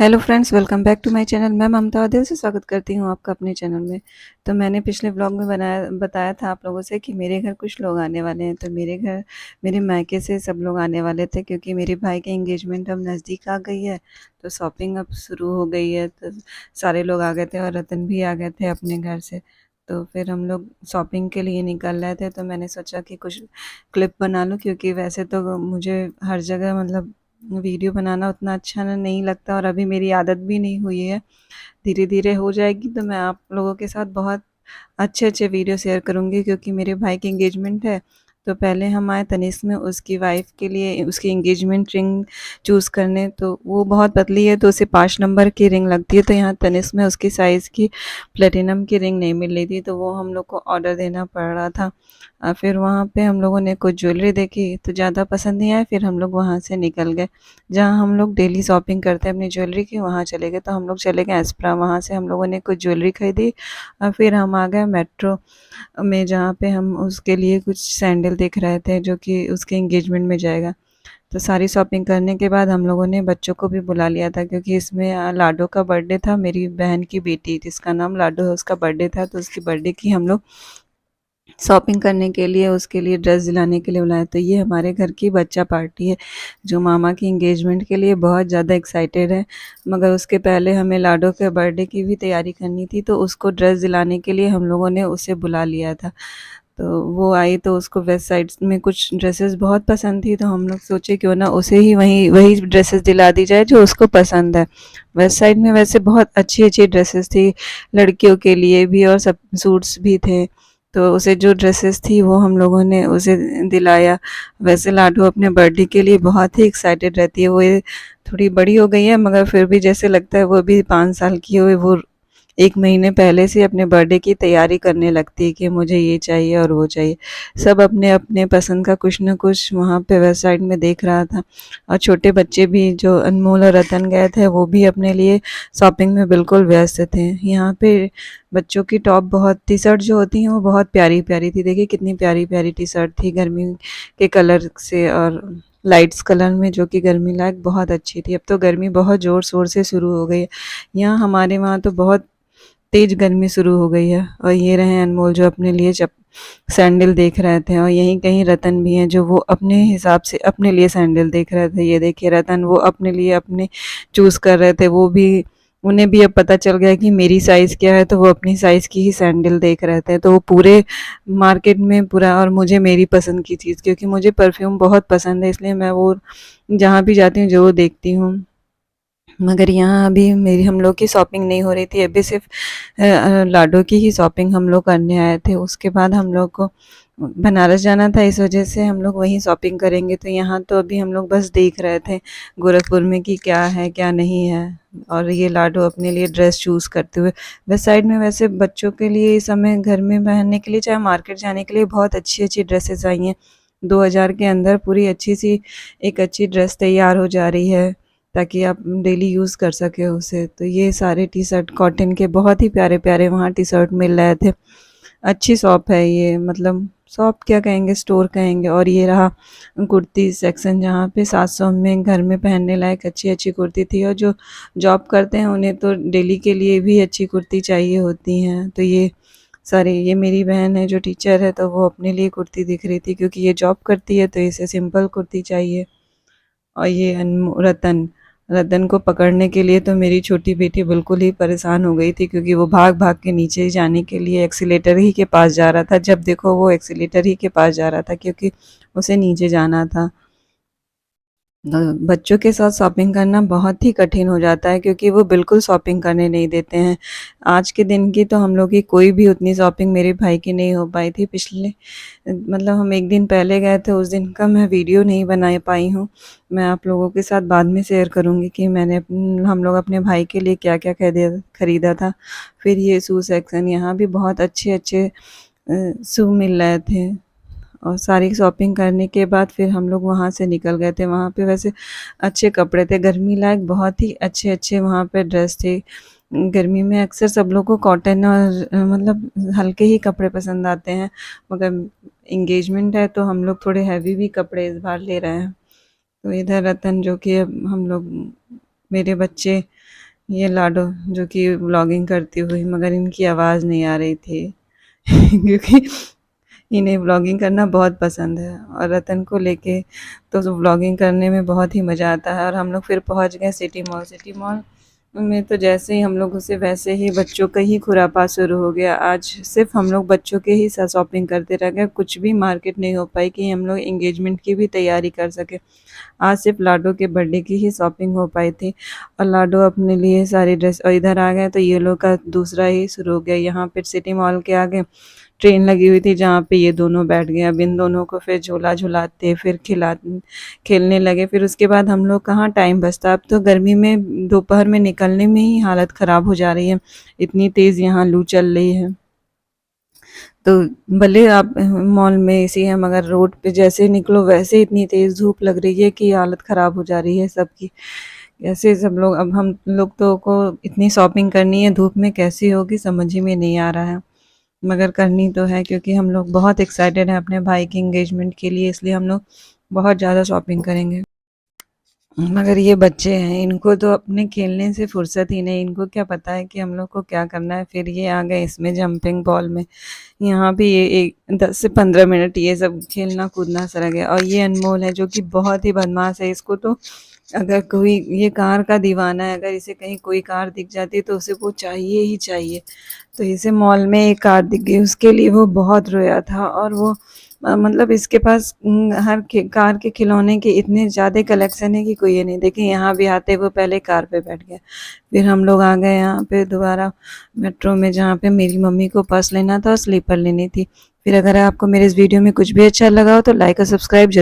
Hello friends, welcome back to my channel. मैं ममता दिल से स्वागत करती हूँ आपका अपने चैनल में। तो मैंने पिछले व्लॉग में बताया था आप लोगों से कि मेरे घर कुछ लोग आने वाले हैं। तो मेरे घर मेरे मायके से सब लोग आने वाले थे, क्योंकि मेरे भाई की एंगेजमेंट अब नज़दीक आ गई है। तो शॉपिंग अब शुरू हो गई है। तो सारे लोग आ गए थे और रतन भी आ गए थे अपने घर से। तो फिर हम लोग शॉपिंग के लिए निकल रहे थे। तो मैंने सोचा कि कुछ क्लिप बना लूँ, क्योंकि वैसे तो मुझे हर जगह मतलब वीडियो बनाना उतना अच्छा नहीं लगता, और अभी मेरी आदत भी नहीं हुई है। धीरे धीरे हो जाएगी तो मैं आप लोगों के साथ बहुत अच्छे अच्छे वीडियो शेयर करूँगी, क्योंकि मेरे भाई की एंगेजमेंट है। तो पहले हम आए तनिष्क में उसकी वाइफ के लिए उसकी एंगेजमेंट रिंग चूज़ करने। तो वो बहुत पतली है, तो उसे 5 नंबर की रिंग लगती है। तो यहाँ तनिष्क में उसकी साइज़ की प्लेटिनम की रिंग नहीं मिल रही थी, तो वो हम लोग को ऑर्डर देना पड़ रहा था। फिर वहाँ पे हम लोगों ने कुछ ज्वेलरी देखी तो ज़्यादा पसंद नहीं आया। फिर हम लोग वहाँ से निकल गए। जहाँ हम लोग डेली शॉपिंग करते हैं अपनी ज्वेलरी की, वहाँ चले गए। तो हम लोग चले गए एस्प्रा, वहाँ से हम लोगों ने कुछ ज्वेलरी खरीदी। और फिर हम आ गए मेट्रो में, जहाँ पे हम उसके लिए कुछ सैंडल देख रहे थे जो कि उसके एंगेजमेंट में जाएगा। तो सारी शॉपिंग करने के बाद हम लोगों ने बच्चों को भी बुला लिया था, क्योंकि इसमें लाडो का बर्थडे था। मेरी बहन की बेटी जिसका नाम लाडो है, उसका बर्थडे था। तो उसकी बर्थडे की हम लोग शॉपिंग करने के लिए उसके लिए ड्रेस दिलाने के लिए बुलाया। तो ये हमारे घर की बच्चा पार्टी है, जो मामा की एंगेजमेंट के लिए बहुत ज़्यादा एक्साइटेड है। मगर उसके पहले हमें लाडो के बर्थडे की भी तैयारी करनी थी, तो उसको ड्रेस दिलाने के लिए हम लोगों ने उसे बुला लिया था। तो वो आई तो उसको वेस्ट साइड में कुछ ड्रेसेस बहुत पसंद थी। तो हम लोग सोचे क्यों ना उसे ही वही ड्रेसेस दिला दी जाए जो उसको पसंद है। वेस्ट साइड में वैसे बहुत अच्छी अच्छी ड्रेसेस थी लड़कियों के लिए भी, और सब सूट्स भी थे। तो उसे जो ड्रेसेस थी वो हम लोगों ने उसे दिलाया। वैसे लाडो अपने बर्थडे के लिए बहुत ही एक्साइटेड रहती है। वो ये थोड़ी बड़ी हो गई है, मगर फिर भी जैसे लगता है वो भी 5 साल की हो। वो 1 महीने पहले से अपने बर्थडे की तैयारी करने लगती है कि मुझे ये चाहिए और वो चाहिए। सब अपने अपने पसंद का कुछ न कुछ वहाँ पे वेबसाइट में देख रहा था। और छोटे बच्चे भी, जो अनमोल और रतन गए थे, वो भी अपने लिए शॉपिंग में बिल्कुल व्यस्त थे। यहाँ पे बच्चों की टॉप बहुत टी शर्ट जो होती हैं वो बहुत प्यारी प्यारी थी। देखिए कितनी प्यारी प्यारी टी शर्ट थी, गर्मी के कलर से और लाइट्स कलर में, जो कि गर्मी लायक बहुत अच्छी थी। अब तो गर्मी बहुत ज़ोर शोर से शुरू हो गई है। यहाँ हमारे वहाँ तो बहुत तेज गर्मी शुरू हो गई है। और ये रहे अनमोल, जो अपने लिए सैंडल देख रहे थे। और यहीं कहीं रतन भी हैं, जो वो अपने हिसाब से अपने लिए सैंडल देख रहे थे। ये देखिए रतन, वो अपने लिए अपने चूज़ कर रहे थे। वो भी, उन्हें भी अब पता चल गया कि मेरी साइज़ क्या है, तो वो अपनी साइज़ की ही सैंडल देख रहे थे। तो वो पूरे मार्केट में पूरा, और मुझे मेरी पसंद की चीज़, क्योंकि मुझे परफ्यूम बहुत पसंद है, इसलिए मैं वो जहाँ भी जाती हूँ जो वो देखती हूँ। मगर यहाँ अभी मेरी हम लोग की शॉपिंग नहीं हो रही थी। अभी सिर्फ लाडो की ही शॉपिंग हम लोग करने आए थे। उसके बाद हम लोग को बनारस जाना था, इस वजह से हम लोग वहीं शॉपिंग करेंगे। तो यहाँ तो अभी हम लोग बस देख रहे थे गोरखपुर में कि क्या है क्या नहीं है। और ये लाडो अपने लिए ड्रेस चूज़ करते हुए वेस्ट साइड में। वैसे बच्चों के लिए इस समय घर में पहनने के लिए, चाहे मार्केट जाने के लिए, बहुत अच्छी अच्छी ड्रेसेस आई हैं। 2000 के अंदर पूरी अच्छी सी एक अच्छी ड्रेस तैयार हो जा रही है, ताकि आप डेली यूज़ कर सके उसे। तो ये सारे टी शर्ट कॉटन के बहुत ही प्यारे प्यारे वहाँ टी शर्ट मिल रहे थे। अच्छी शॉप है ये, मतलब शॉप क्या कहेंगे, स्टोर कहेंगे। और ये रहा कुर्ती सेक्शन, जहाँ पे 700 में घर में पहनने लायक अच्छी अच्छी कुर्ती थी। और जो जॉब करते हैं उन्हें तो डेली के लिए भी अच्छी कुर्ती चाहिए होती हैं। तो ये मेरी बहन है जो टीचर है, तो वो अपने लिए कुर्ती दिख रही थी, क्योंकि ये जॉब करती है तो इसे सिंपल कुर्ती चाहिए। और ये रतन रतन को पकड़ने के लिए तो मेरी छोटी बेटी बिल्कुल ही परेशान हो गई थी, क्योंकि वो भाग भाग के नीचे जाने के लिए एक्सीलेटर ही के पास जा रहा था। जब देखो वो एक्सीलेटर ही के पास जा रहा था, क्योंकि उसे नीचे जाना था। बच्चों के साथ शॉपिंग करना बहुत ही कठिन हो जाता है, क्योंकि वो बिल्कुल शॉपिंग करने नहीं देते हैं। आज के दिन की तो हम लोग की कोई भी उतनी शॉपिंग मेरे भाई की नहीं हो पाई थी। पिछले मतलब हम एक दिन पहले गए थे, उस दिन का मैं वीडियो नहीं बना पाई हूँ। मैं आप लोगों के साथ बाद में शेयर करूँगी कि हम लोग अपने भाई के लिए क्या क्या खरीदा था। फिर ये शू सेक्शन, यहाँ भी बहुत अच्छे अच्छे शू मिल रहे थे। और सारी शॉपिंग करने के बाद फिर हम लोग वहाँ से निकल गए थे। वहाँ पे वैसे अच्छे कपड़े थे, गर्मी लायक बहुत ही अच्छे अच्छे वहाँ पे ड्रेस थे। गर्मी में अक्सर सब लोग को कॉटन और मतलब हल्के ही कपड़े पसंद आते हैं, मगर इंगेजमेंट है तो हम लोग थोड़े हैवी भी कपड़े इस बार ले रहे हैं। तो इधर रतन, जो कि अब हम लोग मेरे बच्चे, ये लाडो जो कि व्लॉगिंग करती हुई, मगर इनकी आवाज़ नहीं आ रही थी क्योंकि इन्हें व्लॉगिंग करना बहुत पसंद है और रतन को लेके तो व्लॉगिंग करने में बहुत ही मज़ा आता है। और हम लोग फिर पहुंच गए सिटी मॉल। सिटी मॉल में तो जैसे ही हम लोग घुसे वैसे ही बच्चों का ही खुरापा शुरू हो गया। आज सिर्फ हम लोग बच्चों के ही साथ शॉपिंग करते रह गए, कुछ भी मार्केट नहीं हो पाई कि हम लोग एंगेजमेंट की भी तैयारी कर सके। आज सिर्फ लाडो के बर्थडे की ही शॉपिंग हो पाई थी और लाडो अपने लिए सारी ड्रेस, और इधर आ गए तो ये लोग का दूसरा ही शुरू हो गया। यहाँ पे सिटी मॉल के आगे ट्रेन लगी हुई थी जहाँ पे ये दोनों बैठ गए। अब इन दोनों को फिर झूला झुलाते, फिर खेलने लगे। फिर उसके बाद हम लोग कहाँ टाइम बचता, अब तो गर्मी में दोपहर में निकलने में ही हालत ख़राब हो जा रही है, इतनी तेज़ यहाँ लू चल रही है। तो भले आप मॉल में एसी है, मगर रोड पे जैसे निकलो वैसे इतनी तेज़ धूप लग रही है कि हालत ख़राब हो जा रही है सबकी। कैसे सब लोग, अब हम लोग तो को इतनी शॉपिंग करनी है, धूप में कैसी होगी समझ ही में नहीं आ रहा है, मगर करनी तो है क्योंकि हम लोग बहुत एक्साइटेड हैं अपने भाई के एंगेजमेंट के लिए, इसलिए हम लोग बहुत ज़्यादा शॉपिंग करेंगे। मगर ये बच्चे हैं, इनको तो अपने खेलने से फुर्सत ही नहीं, इनको क्या पता है कि हम लोग को क्या करना है। फिर ये आ गए इसमें जंपिंग बॉल में, यहाँ भी ये एक 10 से 15 मिनट ये सब खेलना कूदना सर गया। और ये अनमोल है जो कि बहुत ही बदमाश है, इसको तो अगर कोई, ये कार का दीवाना है, अगर इसे कहीं कोई कार दिख जाती है तो उसे वो चाहिए ही चाहिए। तो इसे मॉल में एक कार दिख गई, उसके लिए वो बहुत रोया था। और वो मतलब इसके पास हर कार के खिलौने के इतने ज़्यादा कलेक्शन है कि कोई ये नहीं। देखिए यहाँ भी आते वो पहले कार पे बैठ गया। फिर हम लोग आ गए यहाँ पे दोबारा मेट्रो में, जहाँ पे मेरी मम्मी को पर्स लेना था और स्लीपर लेनी थी। फिर अगर आपको मेरे इस वीडियो में कुछ भी अच्छा लगा हो तो लाइक और सब्सक्राइब